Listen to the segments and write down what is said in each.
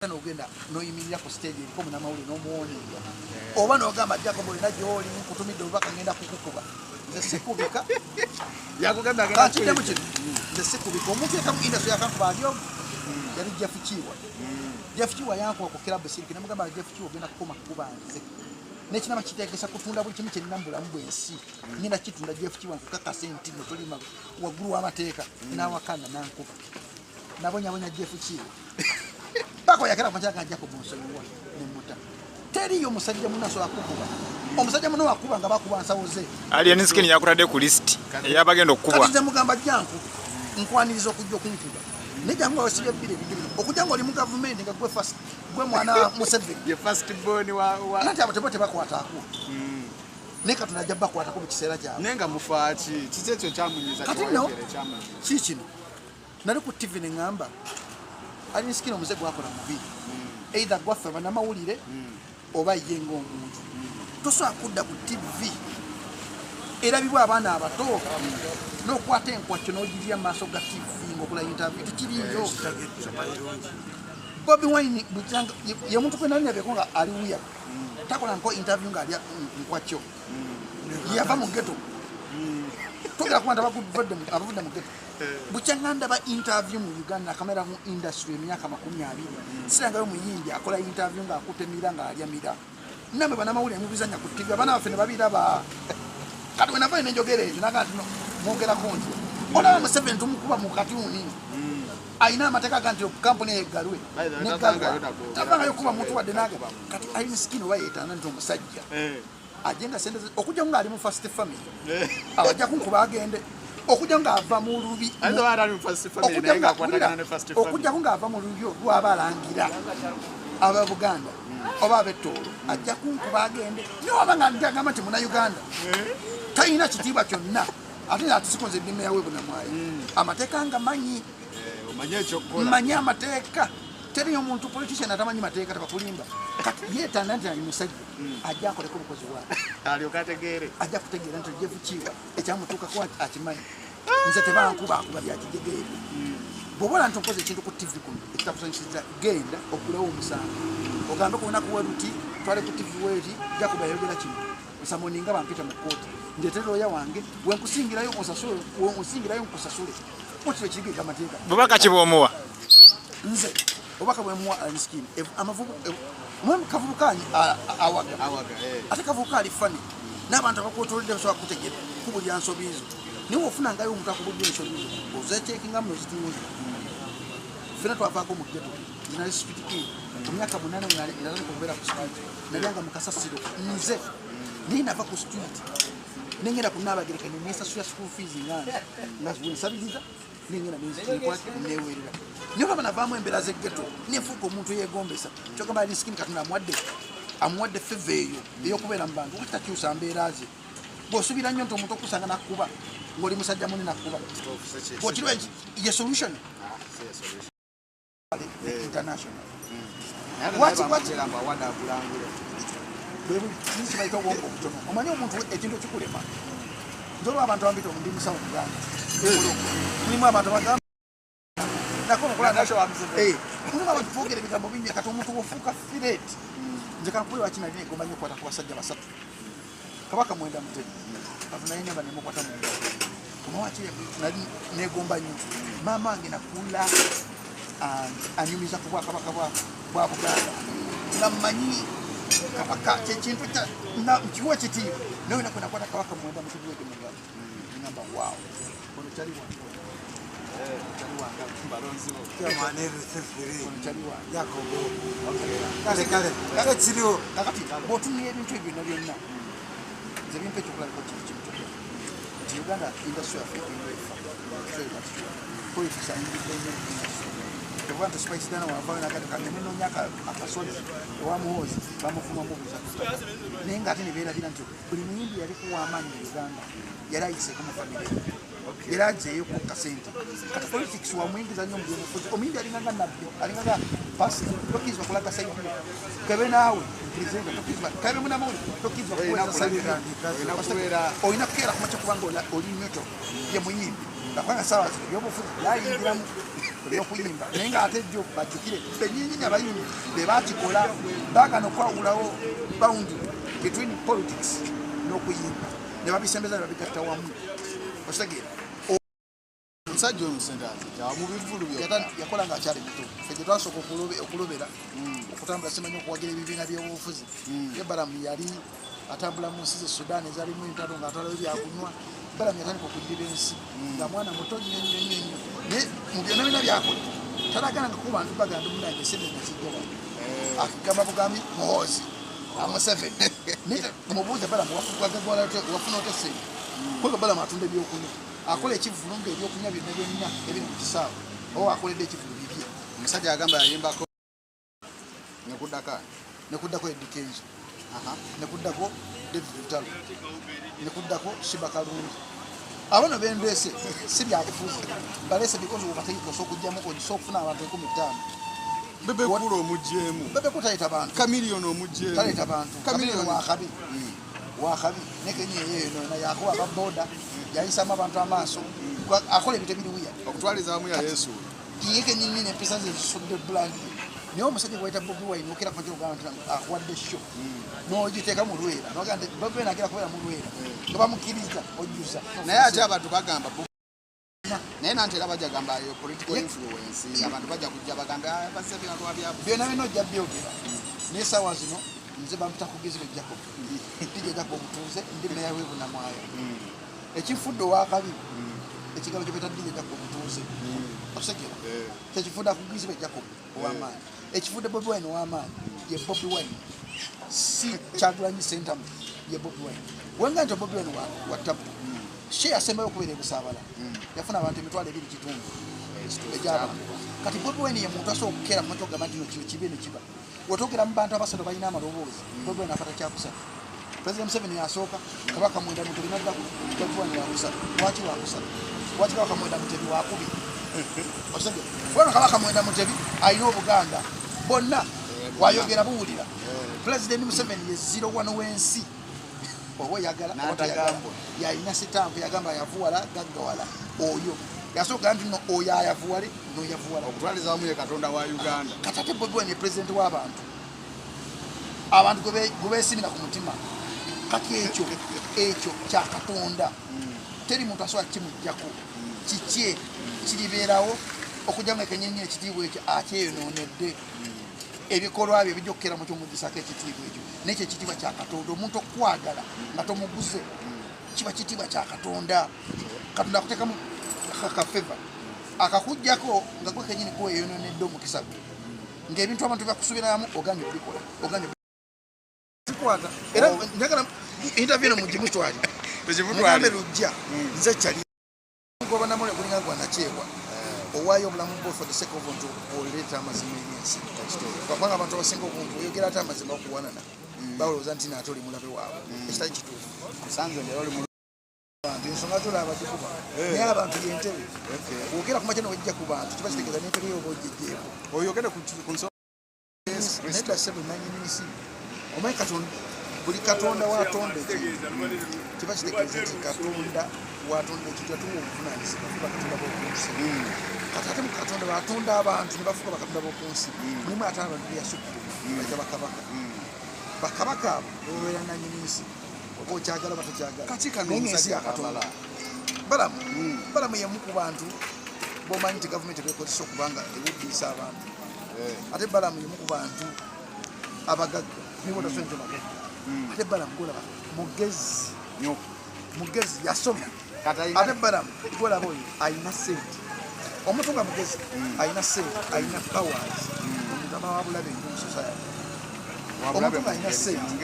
Ogenda noyimirira ku stage ko muna mawuli no muone oba no gamba jako boli na joli kutumidde obaka ngenda kukukuba nze sikubika yakugamba ngenda kachite mu kintu nze sikubika omuntu ekamu industry yakankuba alyo yali Jeff Chiwa yanko ku club siriki namugamba Jeff Chiwa ogenda kukoma kukuba nze nekinama kitegesa kutunda buli kimu kyenambula mbwensi nina kitunda Jeff Chiwa nkaka senti no tulima waguru amateeka nawakana nankuba nabonya Jeff Chiwa bako yakera machaka ajja kubunsoywa nemuta teriyo musajja munaso akukuba omusajja muno akuba nga bakubansa woze ali ani skin yakutade ku list yabagenda okubwa kati mugamba Jangu nkwanirizo kujja okunkuba ne Jangu Wesibye Bbiri okujja ngo oli mu government nga gwe first gwe mwana Museveni ye first born wa nati abote bakwata ako neka tunajja bakwata ko mu kiseera kyawe nenga mufaati kisekyo kyamunyiza kikino nali ku TV ne ngamba ali skino muze gwakola mubi either gwafa bana mawulire oba yengo omuntu tosa kudda ku TV era bibwa abana abato no kwate enkwacho no jiria maso ga TV ngokola interview tikiriyo Bobi Wine butanga ye muntu kwena nne bekonga ali uya takola nko interview nga ali nkwacho yava mu ghetto togira kwanda bakuvudde mu ghetto buchanganda ba interview mu Uganda kamera mu industry emyaka 20 siranga yo muyindi akola interview nga akutemira nga alya mira namwe bana mawuli mubizanya ku TV bana bafe ne babira ba kati wena fine njogere ejo nakati no mwongera konti ona mu 7 tumukuba mu katuni aina amateka ganti company egalwe ne tabanga yo kuba muntu wadde naga kati aina skin wayeta nanto musajja ajenga sende okujja nga ali mu first family abajja kunkuba agende okujja nga ava mu lubi azo ari mu first family nenga kwatagana ne first family okujja nga ava mu lubi lwabalangira aba Buganda oba betolo ajja kunkuba agende nyo abanga ndanga mati muna Uganda taina kitiba kyonna ate atisikonze bime yawe buna mwayi amateka nga manyi omanye ekyokola manya amateka teri omuntu politician atamanyi mateeka tabakulimba kati yeta nanti ali musajja ajja akoleko obukozi bwake aliokategere ajja kutegeera nti Jeff Chiwa ekyamutuuka kwa akimanyi nze tebankuba akuba byakijegere bobola nti okoze ekintu ku TV kuno ekitakusanyisiza genda okulewo omusango ogambe kuona kuweruti twale ku TV weti jakuba yayogera kino nsamoninga bampita mu kooti ndetera oya wange wenkusingirayo osasule wenkusingirayo nkusasule okyo ekigega mateeka bubaka kibomuwa nze obaka bwe muwa aliskini amavubu mwe kavubukanyi awaga ate kavukali fani n'abantu abakotolede basobola kutegera kubulya nsobizo niwe ofuna ngayo omuntu akubulya ensobizo ozetekinga mu zitunzi fena twavaako mu ghetto nali sipitiki mu myaka 8 nali kubeera ku street nalyanga mu kasasiro nze naye nava ku street nengenda kunabagereka nesasula school fees nga nsabiriza nengenda newerera niyo baba navaamu embeera z'eggetto nefuuka omuntu yegombesa kyogamba ali skini katonda amuwadde feva eyo ey'okubeera mu bantu okitakyusa mbeera ze bw'osuubira nnyo nti omuntu okusanga nakkuba ng'oli musajja muni nakkuba bw'okirwa ye solution international kibaita obwongo obutono omanyi omuntu ekintu ekikulema nzolwa abantu bambita omundi musawo muganda mulimu abantu bagamba mulimu abantu boogera ebigambo bingi kati omuntu ofuuka firet nze kankuwe wakinali negomba nyo okukwata ku basajja 3 kabaka mwenda muteni avunaye nemba nemukwata mwenda omawaki nali negomba nyo maama wange nakula anyumiza ku bwakabaka bwa Buganda nga mmanyi kabaka kyekintu nkiwa kitiibwa naye nakwata kabaka mwenda mutubiwege mugalo ngamba waaw ono kyali bw'otumira ebintu ebyo byonna byonna nze bimpa ekyokulabiko kiri kimu kyokka nti Uganda industry yaffe politics ayingidde nnyo nti spice dana wavayo nakati kange nenonya akasoli ewamuhoozi bamufumamu buza naye ngaate ne beerabira nti buli muyimbi yali kuwamaanyi mu Uganda yali ayiseeko mu famire era ajeeyo ku kasente kati politics wamuyingiza nnyo mubyobufuzi omuyimbi alinganga nabbi alinganga pasi tokkirizibwa kulaga saidi kebe naawe nkirizenga tokkirizibwa kabe munamawuli tokkirizibwa kuweza saidi olina kukeera kumakya kubanga oli nyoto ye muyimbi nakubanga sawa zino byobufuzi yayingiramu ebyokuyimba naye ng'ate jjo bajjukire bennyini abayimbi be baakikola baagana okwawulawo bound between politics n'okuyimba ne babisembeza ne babigatta wamu okitegeera omusajja omusendazi mu bivulu yakola ng'akyali muto ffe gye twasooka okulobera okutambula simanyi okuwagira ebibiina by'obufuzi ye balamu yali atambula mu nsi ze Sudan ezalimu entalo ng'atwalayo byakunywa balamu yatandika okugirira ensi nga mwana muto nnyo naye mu byonna bina byakola talagana nga kuba bantu baganda omunange esente nakijjaba akigamba bugambi muhoozi amuseveni naye mubuuza balamu wafuna ote sente kuba balamu atunda ebyokunywa akola ekivulu ng'ebyokunywa byonna byonna ebiri mu kisaawe oba akoledde ekivulu bibye omusajja agamba yayimbako nekuddako edikenzo nekuddako David Lutalo nekuddako Shiba Kalungi abano bendese si byakufuza balese because obategeka okujjamu okufuna abantu 15 bebe kulo omujjemu bebe kutayita abantu kamiliyoni omujjemu taleta abantu kamiliyoni wakabi nekenye yeno na yakuba ababoda yayisama abantu amaaso akola ebintu ebiriwiya okutwaliza amu ya Yesu yeke nyinyi empisa ze zisudde brand niyo omusajja gwaita Bobi Wine okera kwa kyoga akuwadde show n'ogiteeka mu lwera nogamba Bobi Wine agera kubeera mu lwera nga bamukiriza ojjuza naye ate abantu bagamba naye nantera bajja gamba yo political influence abantu bajja kujja bagamba basebya lwabyabu byonna bino ojja byogera naye saawa zino nze bampita kugezibwa Jacob tije Jacob Omutuuze ndi meya w'Ebunamwaya ekifudde owakabi ekigalo kye beta dije Jacob Omutuuze okusegera tekifudde akugizibwa Jacob ow'amaanyi ekifudde Bobi Wine ow'amaanyi ye Bobi Wine si Kyagulanyi Sentamu ye Bobi Wine wenga nti Bobi Wine wa tabu she asembayo okubeera ebusaabala yafuna abantu emitwalo 2 kitundu egy'abantu kati Bobi Wine ye muntu asobola okukeera mu moto ogamba nti kino kibe ne kiba wotogera mu bantu abasatu balina amaloboozi Bobi Wine afata kyakusatu President Museveni yasooka Kabaka Mwenda Mutebi n'addako Bobi Wine wakusatu lwaki wakusatu lwaki Kabaka Mwenda Mutebi wakubi osege bwana Kabaka Mwenda Mutebi alina Obuganda bonna wayogera buwulira President Museveni ye 01 w'ensi oba yagala yalina sitampu yagamba yavuwala gaggawala oyo yasooka nti no oyo ayavuwale noyavuwala okutwaliza amu ye Katonda wa Uganda katate Bobi Wine ye president w'abantu abantu gwebeesimira ku mutima kati ekyo kya Katonda teri muntu asobola kimuggyako kikye kiribeerawo okujjamu ekenyenyi ekitiibwa ekyo akyeyonoonedde ebikolwa bye bijja okukeera mu ky'omugisako ekitiibwa ekyo n'ekyo ekitiibwa kya Katonda omuntu okwagala nga tomuguze kiba kitiibwa kya Katonda Katonda akuteekamu akafeva akakuggyako nga gwe kenyini kweyonoonedde omukisa gwe ng'ebintu abantu byakusubiramu oganye obikola oganye kikwata era njagala interview mu gimutwali mugambe lujja nze kyali ngobanamule kulinga gwanakyewa owaayo obulamu bwo for the sake of nti oleeta amazima ensi kubanga abantu abasinga oyogera ate amazima okuwanana bawulowooza nti naate oli mulabe waabwe ekitali kituufu ensonga tolaba gikuba naye abantu yentebe wogera ku makya nowejja ku bantu kiba kitegeeza n'entebe yoba ogijjeeko oyogere ku nedda ssebo nanyininsi omanyi Katonda buli Katonda watonda ekintu kiba kitegeeza nti Katonda watonda ekintu atuwa obuvunaanyizibwa kuba Katonda b'okunsi kati ate mu Katonda batonda abantu ne bafuuka bakatonda b'okunsi mulimu ate abantu beyasukkiru baita bakabaka abo bebeera nanyininsi oba okyagala batokyagala naye ng'ensi ya Katonda balamu yemu ku bantu b'omanyi nti gavumenti beekozesa okubanga ewuddiisa abantu ate balamu yemu ku bantu abagagga nibotasonjo magagga ate balamu golaba mugezi yasoma ate balamu golaba oyo ayina sente omuntu nga mugezi ayina sente ayina powers omuntu aba wabulabe nnyo mu society omuntu nga ayina sente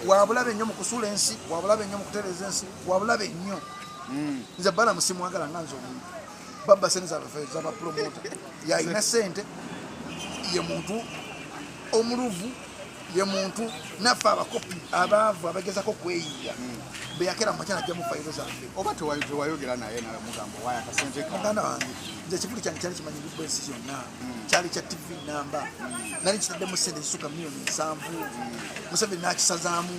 wabulabe nnyo mu kusuula ensi wabulabe nnyo mu kutereeza ensi wabulabe nnyo nze balamu simwagala nga nze omuntu babba sente zabapromota yayina sente ye muntu omuluvu ye muntu naffe abakopi abaavu abagezako kweyiya beyakera mu makya najja mu fayiro zange oba tewayogera naye mugambo waya kasente muganda wange nze ekivuli kyange kyali kimanyiddwa ensi yonna kyali kya TV namba nali kitaddemu sente zisuka miliyoni 7 Museveni n'akisazaamu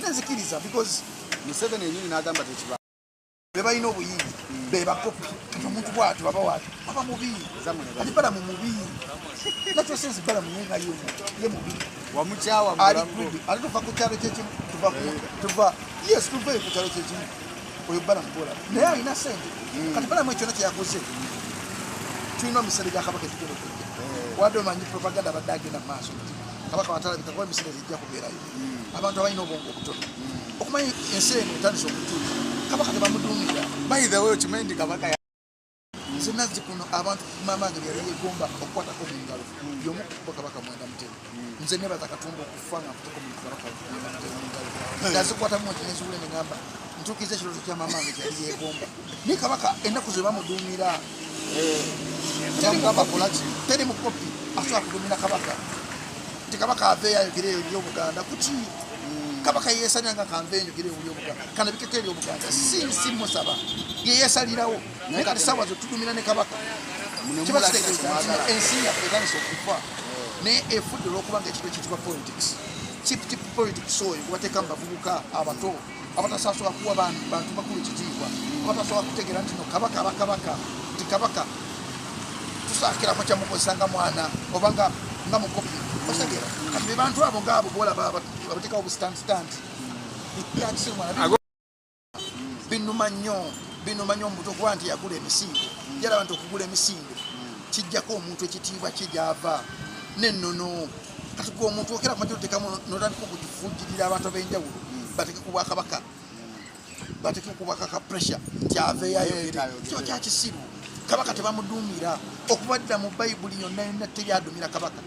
nenzikiriza because Museveni enyini n'agamba tekiba be balina obuyinza be bakopi kati omuntu bw'ati baba waati aba mubi ati balamu mubi nakyo sensi balamu yenga ye mubi wamukyawa ate tuva ku kyalo kyekimu tuva yes tuve ku kyalo kyekimu oyo balamu bola naye alina sente kati balamu ekyo nakyeyakoze tulina omisere gya kabaka etugenda okujja wadde omanyi propaganda abadde agenda mu maaso kabaka watalabika kuba emisere ejja kubeerayo abantu abalina obwongo obutono okumanyi ensi eno etandisa okutuuka kabaka tebamuduumira by the way okimanyi nti kabaka nze nazzi kuno abantu mamange byali yegomba okukwatako mu ngalo y'omu kukuba kabaka mwenda mutego nze nebaza katumba okufa nga mputeko mu kabaka mwenda mutego mu ngalo ngazikwatamu nti neziwule ne ngamba ntuukiza ekirooto kya mamange kyali yegomba naye kabaka ennaku ze bamuduumira teri mukopi asobola kuduumira kabaka nti kabaka aveeyo ayogere eri obuganda kuki kabaka yeesalira nga kanve enjogere eri obuganda kana bikeko eri obuganda si musaba yeyeesalirawo naye kati saawa zo tudumira ne kabaka kiba kitegeeza ensi yaffe etandisa okufa naye efudde olw'okubanga ekintu ekiyitibwa politics chip politics oyo kubateekamu bavubuka abato abatasasobola kuwa bantu bakulu ekitiibwa abatasobola kutegeera nti no kabaka abakabaka nti kabaka tusaakiramu kyamukozesa nga mwana obanga nga mukopi otegeera kati be bantu abo ngaabo bolaba abateekawo bustand binuma nnyo omuntu okuba nti yagula emisinde yalaba nti okugula emisinde kijjako omuntu ekitiibwa kijava nennono kati gwe omuntu okera kumakiro tekamu notandika okugifujjirira abantu ab'enjawulo bateke ku bwakabaka bateke ku bwakaka pressure nti aveeyo ayogere kyo kyakisiru kabaka tebamuduumira okubadda mu bayibuli yonna yonna teryadumira kabaka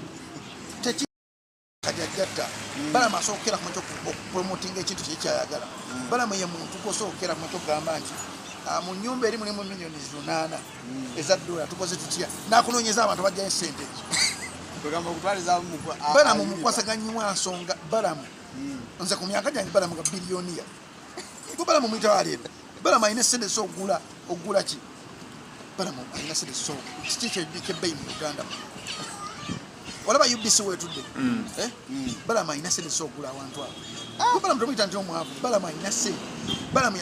tekajajjatta balama asookera kumakyo okupromotinga ekintu kyekyayagala balama ye muntu gosookera kumakyo okugamba nti mu nnyumba eri mulimu miliyoni 8 eza dola tukoze tutya nakunoonyeza abantu bajjayo esente balamu mukwasaganyiwa nsonga balamu nze ku myaka gyange balamu nga biliyoniya ku balamu mwitawaleero balamu alina esente ogula ki balamu alina sente kyebbeyi mu uganda olaba UBC wetudde balamu alina sente ogula awantu abo balamu tomuyita nti omwavu balamu alina sente balamu